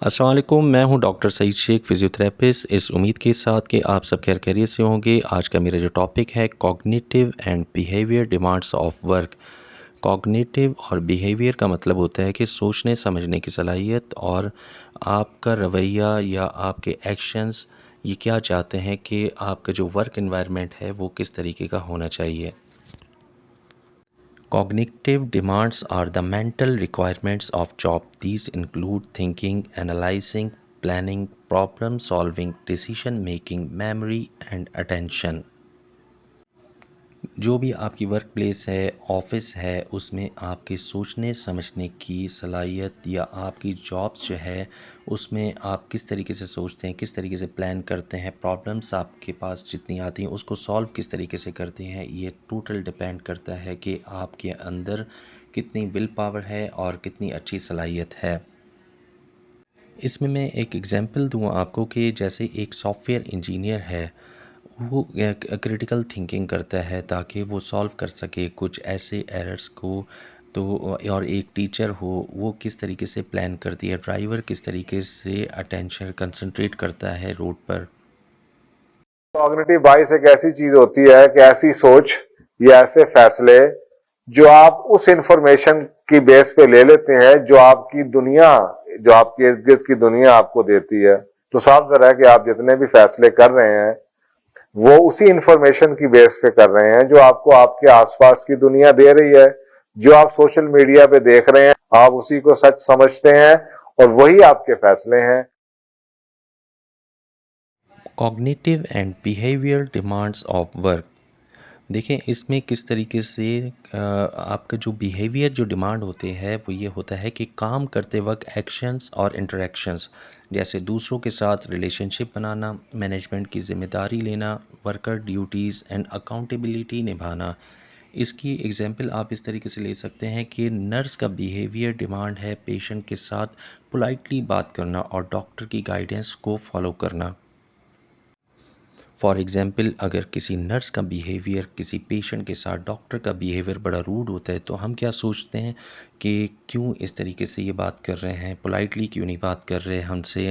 अस्सलाम वालेकुम, मैं हूं डॉक्टर सईद शेख, फ़िज़ियोथेरेपिस्ट। इस उम्मीद के साथ कि आप सब खैरियत से होंगे। आज का मेरा जो टॉपिक है cognitive and behaviour demands of work. Cognitive और बिहेवियर का मतलब होता है कि सोचने समझने की सलाहियत और आपका रवैया या आपके एक्शंस ये क्या चाहते हैं कि आपका जो वर्क एनवायरनमेंट है वो किस तरीके का होना चाहिए। Cognitive demands are the mental requirements of job. These include thinking, analyzing, planning, problem solving, decision making, memory and attention. जो भी आपकी वर्क प्लेस है, ऑफ़िस है, उसमें आपके सोचने समझने की सलाहियत या आपकी जॉब्स जो है, उसमें आप किस तरीके से सोचते हैं, किस तरीके से प्लान करते हैं, प्रॉब्लम्स आपके पास जितनी आती हैं, उसको सॉल्व किस तरीके से करते हैं, ये टोटल डिपेंड करता है कि आपके अंदर कितनी विल पावर है और कितनी अच्छी सलाहियत है। इसमें मैं एक एग्ज़ाम्पल दूँ आपको कि जैसे एक सॉफ्टवेयर इंजीनियर है, वो एक क्रिटिकल थिंकिंग करता है ताकि वो सॉल्व कर सके कुछ ऐसे एरर्स को। तो और एक टीचर हो, वो किस तरीके से प्लान करती है, ड्राइवर किस तरीके से अटेंशन कंसंट्रेट करता है रोड पर। कॉग्निटिव बाइस एक ऐसी चीज होती है कि ऐसी सोच या ऐसे फैसले जो आप उस इंफॉर्मेशन की बेस पे ले लेते हैं जो आपकी दुनिया, जो आपके इर्द गिर्द की दुनिया आपको देती है। तो साफ जरा है कि आप जितने भी फैसले कर रहे हैं वो उसी इंफॉर्मेशन की बेस पे कर रहे हैं जो आपको आपके आसपास की दुनिया दे रही है। जो आप सोशल मीडिया पे देख रहे हैं आप उसी को सच समझते हैं और वही आपके फैसले हैं। Cognitive and behaviour demands of work. देखें इसमें किस तरीके से आपका जो बिहेवियर जो डिमांड होते हैं वो ये होता है कि काम करते वक्त एक्शंस और इंटरेक्शंस, जैसे दूसरों के साथ रिलेशनशिप बनाना, मैनेजमेंट की ज़िम्मेदारी लेना, वर्कर ड्यूटीज़ एंड अकाउंटेबिलिटी निभाना। इसकी एग्जांपल आप इस तरीके से ले सकते हैं कि नर्स का बिहेवियर डिमांड है पेशेंट के साथ पोलाइटली बात करना और डॉक्टर की गाइडेंस को फॉलो करना। फॉर एग्ज़ाम्पल अगर किसी नर्स का बिहेवियर किसी पेशेंट के साथ डॉक्टर का बिहेवियर बड़ा रूड होता है, तो हम क्या सोचते हैं कि क्यों इस तरीके से ये बात कर रहे हैं, पोलाइटली क्यों नहीं बात कर रहे हैं हमसे।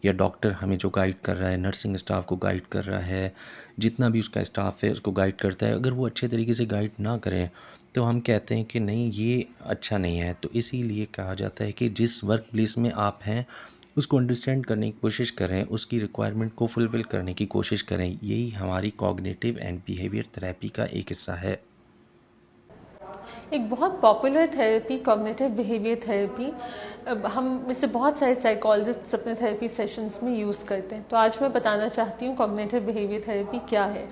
या डॉक्टर हमें जो गाइड कर रहा है, नर्सिंग स्टाफ को गाइड कर रहा है, जितना भी उसका स्टाफ है उसको गाइड करता है, अगर वो अच्छे तरीके से गाइड ना करें तो हम कहते हैं कि नहीं ये अच्छा नहीं है। तो इसीलिए कहा जाता है कि जिस वर्क प्लेस में आप हैं उसको अंडरस्टैंड करने की कोशिश करें, उसकी रिक्वायरमेंट को फुलफ़िल करने की कोशिश करें। यही हमारी कॉग्निटिव एंड बिहेवियर थेरेपी का एक हिस्सा है। एक बहुत popular therapy cognitive behaviour therapy हम इसे बहुत सारे साइकोलॉजिस्ट अपने थेरेपी सेशंस में यूज़ करते हैं। तो आज मैं बताना चाहती हूँ कॉग्निटिव बिहेवियर थेरेपी क्या है।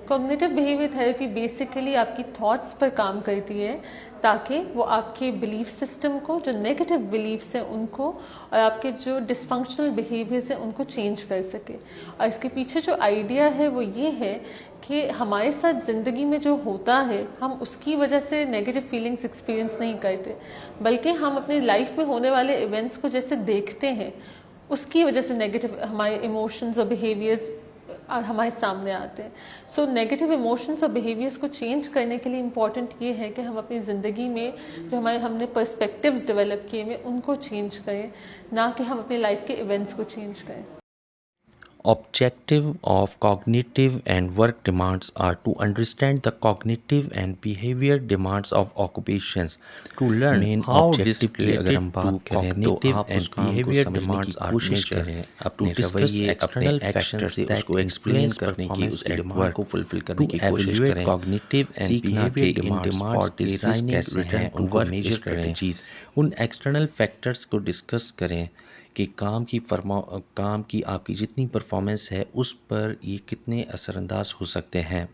कॉग्निटिव बिहेवियर थेरेपी बेसिकली आपकी थॉट्स पर काम करती है ताकि वो आपके बिलीफ सिस्टम को, जो नेगेटिव बिलीफ्स हैं उनको, और आपके जो डिसफंक्शनल बिहेवियर्स हैं उनको चेंज कर सके। और इसके पीछे जो आइडिया है वो ये है कि हमारे साथ ज़िंदगी में जो होता है हम उसकी वजह से नेगेटिव फीलिंग्स एक्सपीरियंस नहीं करते, बल्कि हम अपनी लाइफ में होने वाले इवेंट्स को जैसे देखते हैं उसकी वजह से नेगेटिव हमारे इमोशंस और बिहेवियर्स हमारे सामने आते हैं। सो नेगेटिव इमोशंस और बिहेवियर्स को चेंज करने के लिए इम्पॉर्टेंट ये है कि हम अपनी ज़िंदगी में जो हमने पर्सपेक्टिव्स डेवलप किए हुए उनको चेंज करें, ना कि हम अपनी लाइफ के इवेंट्स को चेंज करें। Objective of cognitive and work demands are to understand the cognitive and behavior demands of occupations. To learn main how objective this की अगर related हम to बात करें तो cognitive आप उस and काम को behavior समझने की demands are कोशिश measured, करें, to अपने discuss रवैये, अपने external एक्शन factors से that उसको एक्सप्लेन influence करने की, performance उसकी at डिमांड work, को फुलफिल करने to की कोशिश evaluate करें, cognitive and सीखना behavior कि इन demands for डिमांड्स के रिस्क designing कैसे हैं return to उनको work मेजर करें। strategies। उन एक्सटर्नल फैक्टर्स को डिस्कस करें कि काम की आपकी जितनी परफॉर्मेंस है उस पर ये कितने असरअंदाज हो सकते हैं।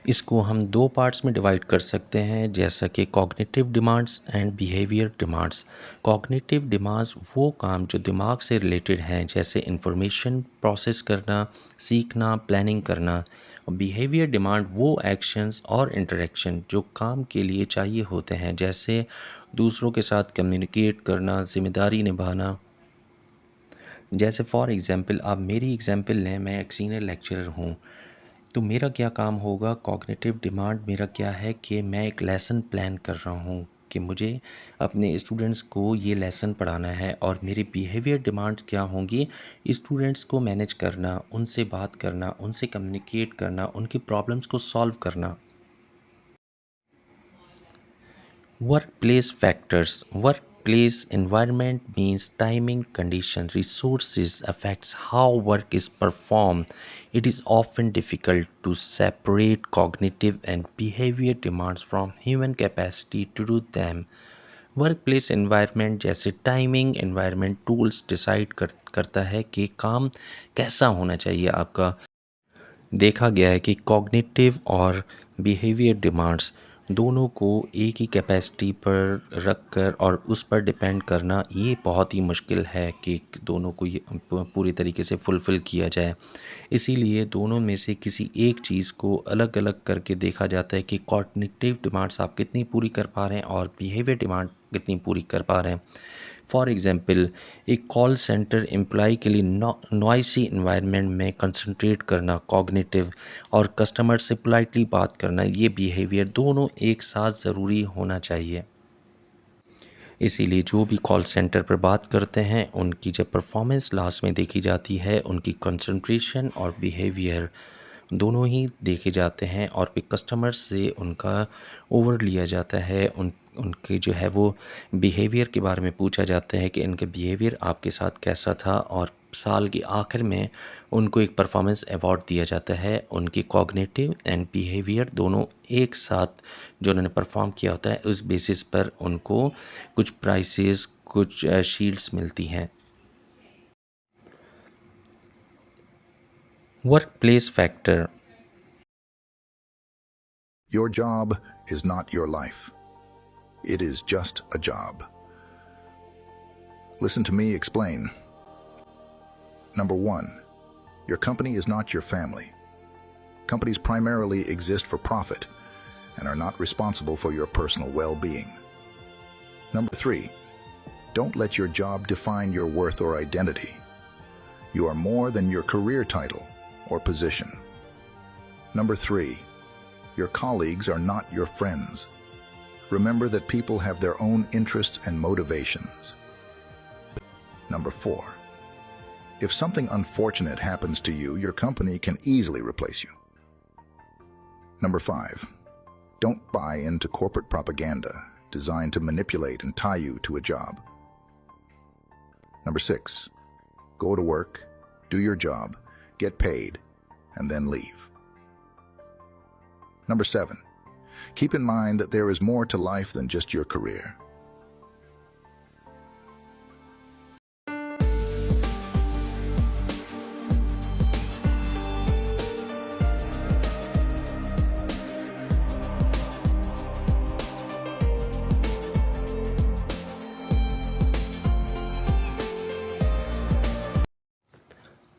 इसको हम दो पार्ट्स में डिवाइड कर सकते हैं, जैसा कि cognitive demands and behaviour demands. Cognitive demands वो काम जो दिमाग से रिलेटेड हैं, जैसे इंफॉर्मेशन प्रोसेस करना, सीखना, प्लानिंग करना। और बिहेवियर डिमांड वो एक्शंस और इंटरेक्शन जो काम के लिए चाहिए होते हैं, जैसे दूसरों के साथ कम्युनिकेट करना, ज़िम्मेदारी निभाना। जैसे फॉर एग्ज़ाम्पल आप मेरी एग्ज़ाम्पल लें, मैं एक सीनियर लेक्चरर हूँ, तो मेरा क्या काम होगा, कॉग्निटिव डिमांड मेरा क्या है कि मैं एक लेसन प्लान कर रहा हूँ कि मुझे अपने स्टूडेंट्स को ये लेसन पढ़ाना है और मेरी बिहेवियर डिमांड्स क्या होंगी, स्टूडेंट्स को मैनेज करना, उनसे बात करना, उनसे कम्युनिकेट करना, उनकी प्रॉब्लम्स को सॉल्व करना। Workplace factors. Workplace environment means timing, condition, resources affects how work is performed. It is often difficult to separate cognitive and behavior demands from human capacity to do them. Workplace environment जैसे timing environment tools decide करता है कि काम कैसा होना चाहिए आपका। देखा गया है कि कॉग्निटिव और बिहेवियर डिमांड्स दोनों को एक ही कैपेसिटी पर रख कर और उस पर डिपेंड करना ये बहुत ही मुश्किल है कि दोनों को ये पूरी तरीके से फुलफ़िल किया जाए। इसीलिए दोनों में से किसी एक चीज़ को अलग अलग करके देखा जाता है कि कॉग्निटिव डिमांड्स आप कितनी पूरी कर पा रहे हैं और बिहेवियर डिमांड कितनी पूरी कर पा रहे हैं। फॉर एग्ज़ाम्पल, एक कॉल सेंटर एम्प्लॉय के लिए नॉइसी इन्वायरमेंट में कंसंट्रेट करना कॉग्निटिव और कस्टमर से पोलाइटली बात करना ये बिहेवियर दोनों एक साथ ज़रूरी होना चाहिए। इसीलिए जो भी कॉल सेंटर पर बात करते हैं उनकी जब परफॉर्मेंस लास्ट में देखी जाती है, उनकी कंसंट्रेशन और बिहेवियर दोनों ही देखे जाते हैं और फिर कस्टमर से उनका ओवर लिया जाता है। उनके जो है वो बिहेवियर के बारे में पूछा जाता है कि इनका बिहेवियर आपके साथ कैसा था और साल के आखिर में उनको एक परफॉर्मेंस अवार्ड दिया जाता है। उनकी कॉग्निटिव एंड बिहेवियर दोनों एक साथ जो उन्होंने परफॉर्म किया होता है उस बेसिस पर उनको कुछ प्राइसेस कुछ शील्ड्स मिलती हैं। Workplace factor. Your job is not your life. It is just a job. Listen to me explain. Number 1. Your company is not your family. Companies primarily exist for profit and are not responsible for your personal well-being. Number 3. Don't let your job define your worth or identity. You are more than your career title or position. Number 3. Your colleagues are not your friends. Remember that people have their own interests and motivations. Number 4. If something unfortunate happens to you, your company can easily replace you. Number 5. Don't buy into corporate propaganda designed to manipulate and tie you to a job. Number 6. Go to work, do your job, get paid, and then leave. Number 7. Keep in mind that there is more to life than just your career.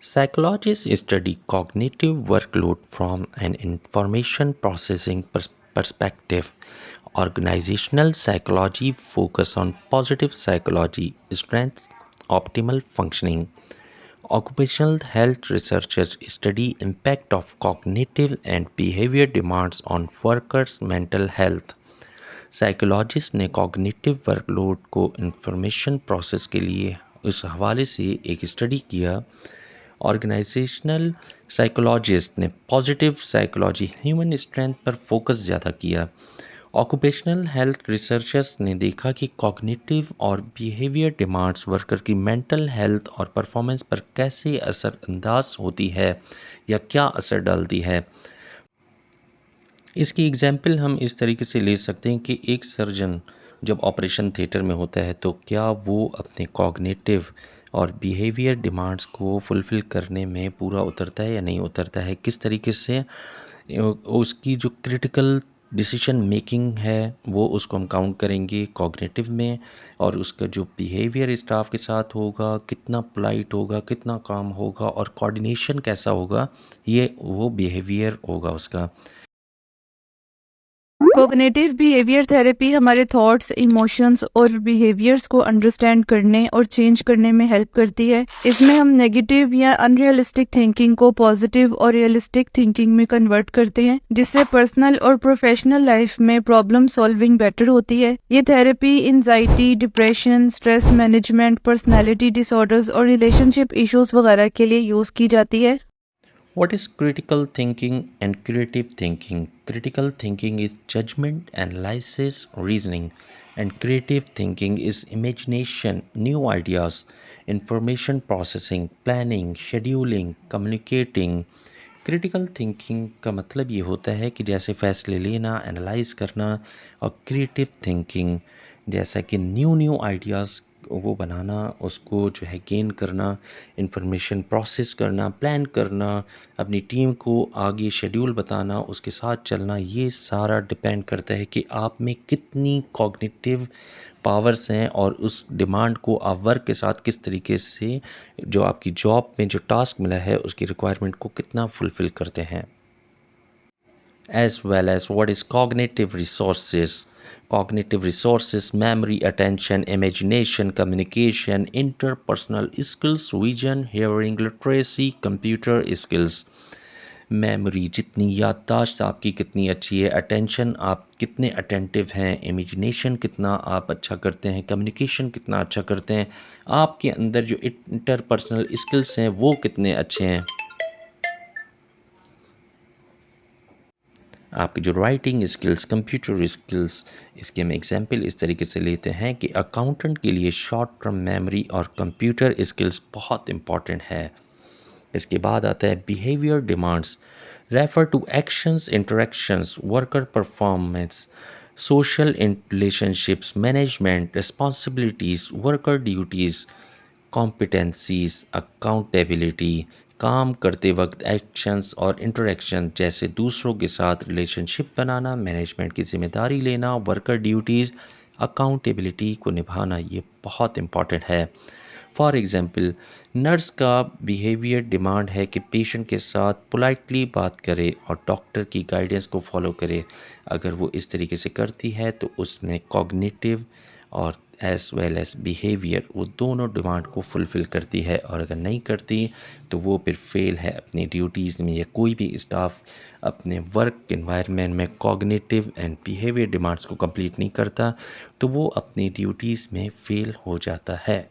Psychologists study cognitive workload from an information processing perspective. Organizational psychology focus on positive psychology, strengths, optimal functioning. Occupational health researchers study impact of cognitive and behavior demands on workers' mental health. Psychologist ने cognitive workload को information process के लिए उस हवाले से एक study किया। Organisational psychologist ने पॉजिटिव साइकोलॉजी ह्यूमन स्ट्रेंथ पर फोकस ज़्यादा किया। ऑक्यूपेशनल हेल्थ रिसर्चर्स ने देखा कि कॉग्निटिव और बिहेवियर डिमांड्स वर्कर की मेंटल हेल्थ और परफॉर्मेंस पर कैसे असरअंदाज होती है या क्या असर डालती है। इसकी एग्जाम्पल हम इस तरीके से ले सकते हैं कि एक सर्जन जब ऑपरेशन थिएटर में होता है तो क्या वो अपने कॉग्निटिव और बिहेवियर डिमांड्स को फुलफ़िल करने में पूरा उतरता है या नहीं उतरता है, किस तरीके से उसकी जो क्रिटिकल डिसीजन मेकिंग है वो उसको हम काउंट करेंगे कॉग्निटिव में, और उसका जो बिहेवियर स्टाफ के साथ होगा, कितना पोलाइट होगा, कितना काम होगा और कोऑर्डिनेशन कैसा होगा, ये वो बिहेवियर होगा उसका। कोग्निटिव बिहेवियर थेरेपी हमारे थॉट्स, इमोशंस और बिहेवियर्स को अंडरस्टैंड करने और चेंज करने में हेल्प करती है। इसमें हम नेगेटिव या अनरियलिस्टिक थिंकिंग को पॉजिटिव और रियलिस्टिक थिंकिंग में कन्वर्ट करते हैं, जिससे पर्सनल और प्रोफेशनल लाइफ में प्रॉब्लम सॉल्विंग बेटर होती है। ये therapy anxiety, depression, stress management, personality disorders और रिलेशनशिप इश्यूज वगैरह के लिए यूज की जाती है। What is critical thinking and creative thinking? Critical thinking is judgment, analysis, reasoning, and creative thinking is imagination, new ideas, information processing, planning, scheduling, communicating. Critical thinking का मतलब ये होता है कि जैसे फैसले लेना, एनालाइज करना, और क्रिएटिव थिंकिंग जैसा कि न्यू आइडियाज़ वो बनाना, उसको जो है गेन करना, इंफॉर्मेशन प्रोसेस करना, प्लान करना, अपनी टीम को आगे शेड्यूल बताना, उसके साथ चलना, ये सारा डिपेंड करता है कि आप में कितनी कॉग्निटिव पावर्स हैं और उस डिमांड को आप वर्क के साथ किस तरीके से जो आपकी जॉब में जो टास्क मिला है उसकी रिक्वायरमेंट को कितना फुलफ़िल करते हैं। As well as what is cognitive resources. Cognitive resources: memory, attention, imagination, communication, interpersonal skills, vision, hearing, literacy, computer skills. Memory, जितनी याददाश्त आपकी कितनी अच्छी है, अटेंशन आप कितने अटेंटिव हैं, इमेजिनेशन कितना आप अच्छा करते हैं, कम्युनिकेशन कितना अच्छा करते हैं, आपके अंदर जो इंटरपर्सनल स्किल्स हैं वो कितने अच्छे हैं, आपकी जो राइटिंग स्किल्स, कंप्यूटर स्किल्स। इसके हम एग्जांपल इस तरीके से लेते हैं कि अकाउंटेंट के लिए शॉर्ट टर्म मेमोरी और कंप्यूटर स्किल्स बहुत इम्पॉर्टेंट है। इसके बाद आता है behaviour demands, refer to actions, interactions, worker performance, social relationships, management, responsibilities, worker duties, competencies, accountability, काम करते वक्त एक्शंस और इंटरेक्शन जैसे दूसरों के साथ रिलेशनशिप बनाना, मैनेजमेंट की जिम्मेदारी लेना, वर्कर ड्यूटीज़, अकाउंटेबिलिटी को निभाना, ये बहुत इम्पॉर्टेंट है। फॉर एग्ज़ाम्पल, नर्स का बिहेवियर डिमांड है कि पेशेंट के साथ पोलाइटली बात करे और डॉक्टर की गाइडेंस को फॉलो करे। अगर वो इस तरीके से करती है तो उसमें कॉग्निटिव और एज वेल एज बिहेवियर वो दोनों डिमांड को फुलफ़िल करती है, और अगर नहीं करती तो वो फिर फेल है अपनी ड्यूटीज़ में, या कोई भी स्टाफ अपने वर्क इन्वायरमेंट में कॉग्निटिव एंड बिहेवियर डिमांड्स को कंप्लीट नहीं करता तो वो अपनी ड्यूटीज़ में फेल हो जाता है।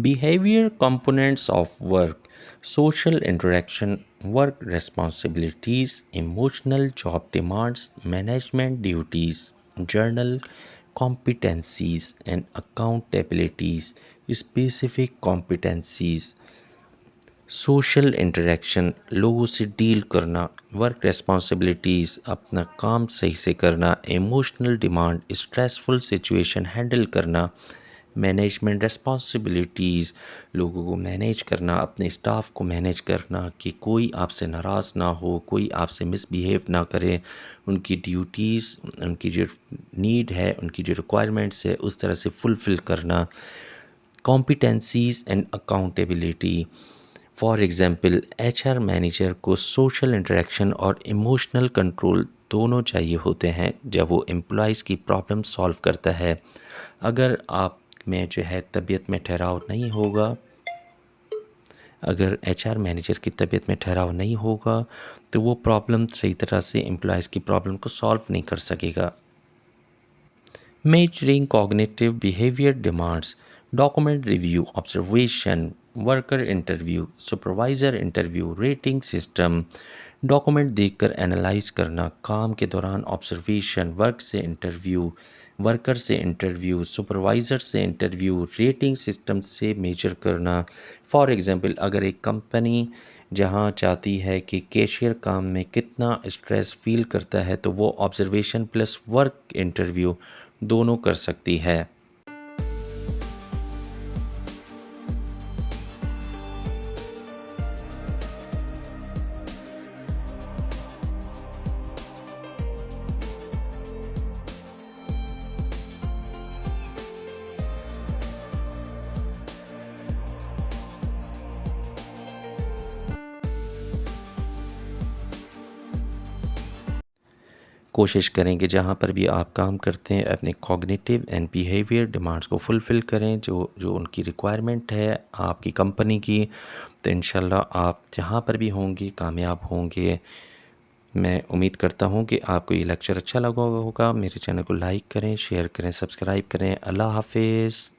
Behavior components of work: social interaction, work responsibilities, emotional job demands, management duties, journal competencies and accountabilities, specific competencies, social interaction, लोगों से डील करना, वर्क रिस्पॉन्सिबिलिटीज़, अपना काम सही से करना, emotional demand, stressful situation handle करना, मैनेजमेंट रिस्पॉन्सिबिलिटीज़, लोगों को मैनेज करना, अपने स्टाफ को मैनेज करना कि कोई आपसे नाराज़ ना हो, कोई आपसे मिसबिहेव ना करे, उनकी ड्यूटीज़, उनकी जो नीड है, उनकी जो रिक्वायरमेंट्स है उस तरह से फुलफ़िल करना, competencies and accountability. For example, HR manager को सोशल इंटरेक्शन और इमोशनल कंट्रोल दोनों चाहिए होते हैं जब वो एम्प्लॉइज़ की प्रॉब्लम सॉल्व करता है। अगर आप में जो है तबीयत में ठहराव नहीं होगा, अगर एचआर मैनेजर की तबीयत में ठहराव नहीं होगा तो वो प्रॉब्लम सही तरह से एम्प्लॉइज़ की प्रॉब्लम को सॉल्व नहीं कर सकेगा। Measuring cognitive behavior demands, document review, observation, worker interview, supervisor interview, rating system, document देखकर एनालाइज करना, काम के दौरान ऑब्जर्वेशन, वर्क से इंटरव्यू, वर्कर से इंटरव्यू, सुपरवाइज़र से इंटरव्यू, रेटिंग सिस्टम से मेजर करना। फॉर एग्ज़ाम्पल, अगर एक कंपनी जहां चाहती है कि कैशियर काम में कितना स्ट्रेस फील करता है तो वो ऑब्जर्वेशन प्लस वर्क इंटरव्यू दोनों कर सकती है। कोशिश करें कि जहाँ पर भी आप काम करते हैं अपने कॉग्निटिव एंड बिहेवियर डिमांड्स को फुलफ़िल करें जो जो उनकी रिक्वायरमेंट है आपकी कंपनी की, तो इंशाल्लाह आप जहाँ पर भी होंगे कामयाब होंगे। मैं उम्मीद करता हूँ कि आपको ये लेक्चर अच्छा लगा होगा। मेरे चैनल को लाइक करें, शेयर करें, सब्सक्राइब करें। अल्लाह हाफ़िज़।